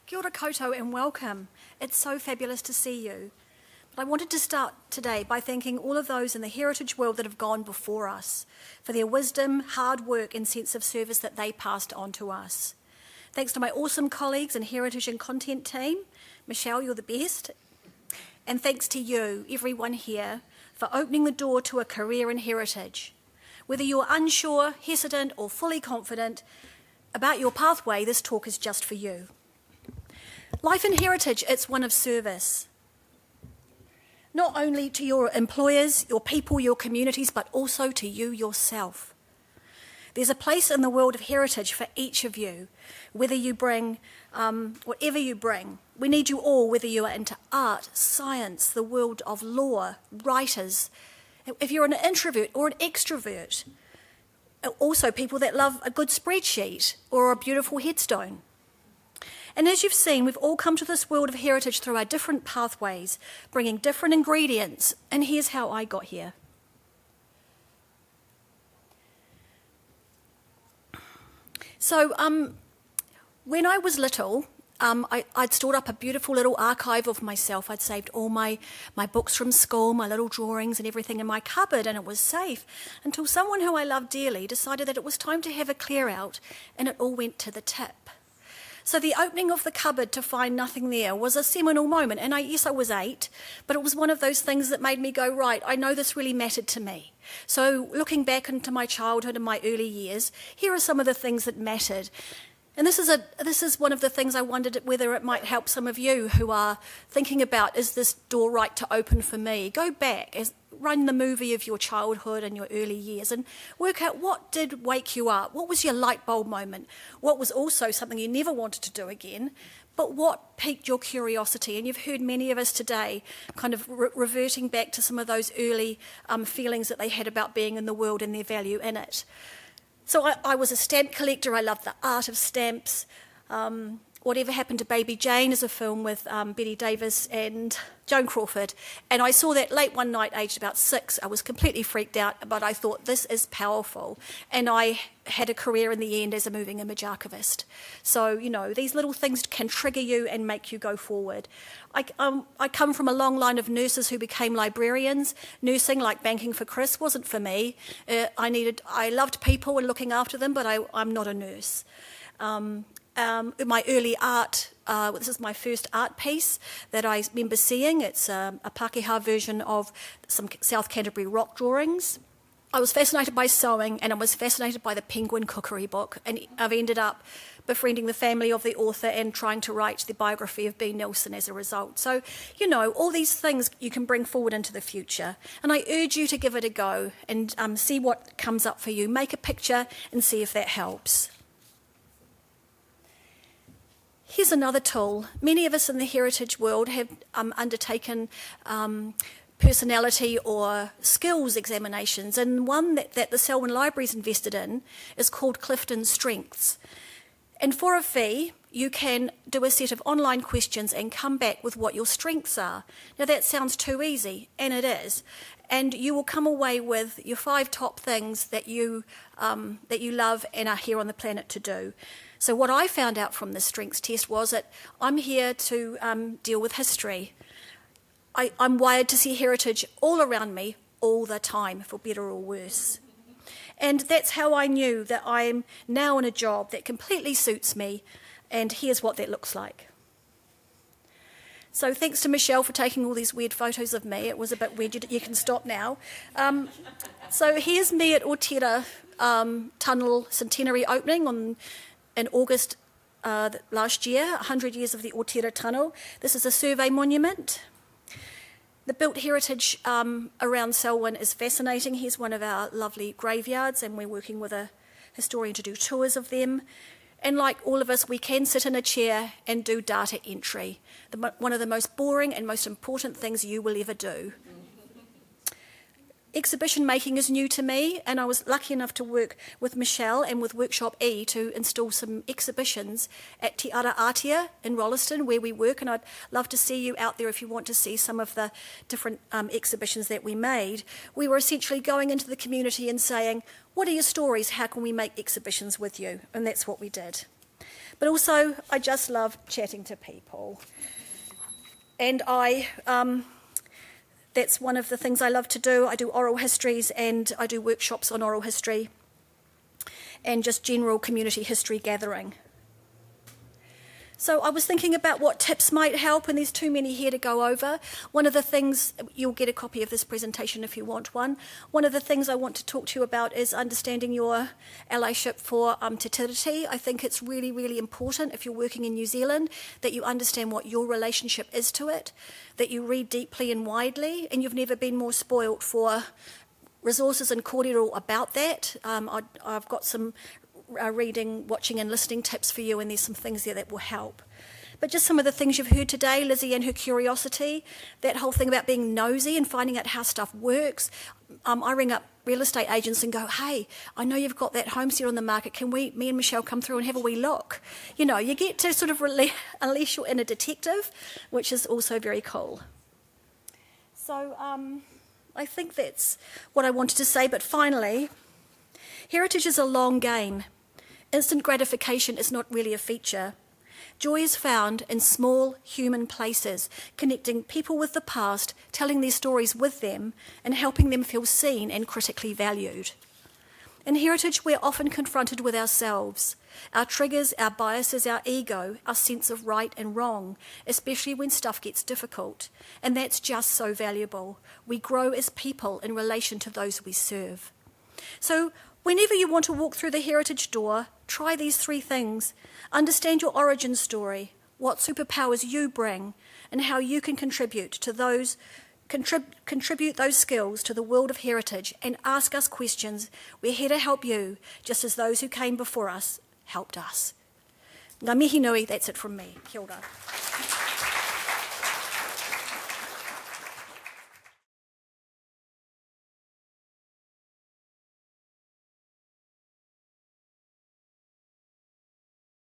Kia ora koutou and welcome. It's so fabulous to see you. But I wanted to start today by thanking all of those in the heritage world that have gone before us for their wisdom, hard work and sense of service that they passed on to us. Thanks to my awesome colleagues in heritage and content team. Michelle, you're the best. And thanks to you, everyone here, for opening the door to a career in heritage. Whether you're unsure, hesitant or fully confident about your pathway, this talk is just for you. Life in heritage, it's one of service. Not only to your employers, your people, your communities, but also to you yourself. There's a place in the world of heritage for each of you, whether you bring, whatever you bring. We need you all, whether you are into art, science, the world of law, writers, if you're an introvert or an extrovert. Also people that love a good spreadsheet or a beautiful headstone. And as you've seen, we've all come to this world of heritage through our different pathways, bringing different ingredients. And here's how I got here. So when I was little, I'd stored up a beautiful little archive of myself. I'd saved all my books from school, my little drawings and everything in my cupboard, and it was safe until someone who I loved dearly decided that it was time to have a clear out, and it all went to the tip. So the opening of the cupboard to find nothing there was a seminal moment, and yes, I was 8, but it was one of those things that made me go, right, I know this really mattered to me. So looking back into my childhood and my early years, here are some of the things that mattered. And this is one of the things I wondered whether it might help some of you who are thinking about, is this door right to open for me? Go back, run the movie of your childhood and your early years and work out what did wake you up, what was your light bulb moment, what was also something you never wanted to do again, but what piqued your curiosity. And you've heard many of us today kind of reverting back to some of those early feelings that they had about being in the world and their value in it. So I was a stamp collector. I loved the art of stamps. Whatever Happened to Baby Jane is a film with Betty Davis and Joan Crawford. And I saw that late one night, aged about 6. I was completely freaked out, but I thought, this is powerful. And I had a career in the end as a moving image archivist. So, you know, these little things can trigger you and make you go forward. I come from a long line of nurses who became librarians. Nursing, like banking for Chris, wasn't for me. I loved people and looking after them, but I'm not a nurse. My early art, this is my first art piece that I remember seeing. It's a Pākehā version of some South Canterbury rock drawings. I was fascinated by sewing, and I was fascinated by the Penguin Cookery book, and I've ended up befriending the family of the author and trying to write the biography of B. Nelson as a result. So, you know, all these things you can bring forward into the future, and I urge you to give it a go and see what comes up for you. Make a picture and see if that helps. Here's another tool. Many of us in the heritage world have undertaken personality or skills examinations, and one that the Selwyn Libraries invested in is called Clifton Strengths. And for a fee, you can do a set of online questions and come back with what your strengths are. Now that sounds too easy, and it is. And you will come away with your 5 top things that you love and are here on the planet to do. So what I found out from this strengths test was that I'm here to deal with history. I'm wired to see heritage all around me all the time, for better or worse. And that's how I knew that I'm now in a job that completely suits me, and here's what that looks like. So thanks to Michelle for taking all these weird photos of me. It was a bit weird. You can stop now. So here's me at Aotearoa Tunnel Centenary opening in August last year, 100 years of the Aotearoa Tunnel. This is a survey monument. The built heritage around Selwyn is fascinating. Here's one of our lovely graveyards, and we're working with a historian to do tours of them. And like all of us, we can sit in a chair and do data entry, one of the most boring and most important things you will ever do. Exhibition making is new to me, and I was lucky enough to work with Michelle and with Workshop E to install some exhibitions at Te Aotearoa in Rolleston, where we work, and I'd love to see you out there if you want to see some of the different exhibitions that we made. We were essentially going into the community and saying, what are your stories? How can we make exhibitions with you? And that's what we did. But also, I just love chatting to people. And that's one of the things I love to do. I do oral histories and I do workshops on oral history and just general community history gathering. So I was thinking about what tips might help, and there's too many here to go over. One of the things, you'll get a copy of this presentation if you want one. One of the things I want to talk to you about is understanding your allyship for Te Tiriti. I think it's really, really important if you're working in New Zealand that you understand what your relationship is to it, that you read deeply and widely, and you've never been more spoilt for resources and kōrero about that. I've got some reading, watching and listening tips for you, and there's some things there that will help. But just some of the things you've heard today, Lizzie and her curiosity, that whole thing about being nosy and finding out how stuff works. I ring up real estate agents and go, hey, I know you've got that homestead on the market, can me and Michelle come through and have a wee look? You know, you get to sort of unleash your inner detective, which is also very cool. So I think that's what I wanted to say, but finally, heritage is a long game. Instant gratification is not really a feature. Joy is found in small human places, connecting people with the past, telling their stories with them, and helping them feel seen and critically valued. In heritage, we're often confronted with ourselves, our triggers, our biases, our ego, our sense of right and wrong, especially when stuff gets difficult. And that's just so valuable. We grow as people in relation to those we serve. So, whenever you want to walk through the heritage door, try these 3 things. Understand your origin story, what superpowers you bring, and how you can contribute to those skills to the world of heritage, and ask us questions. We're here to help you, just as those who came before us helped us. Ngā mihi nui, that's it from me. Kia ora.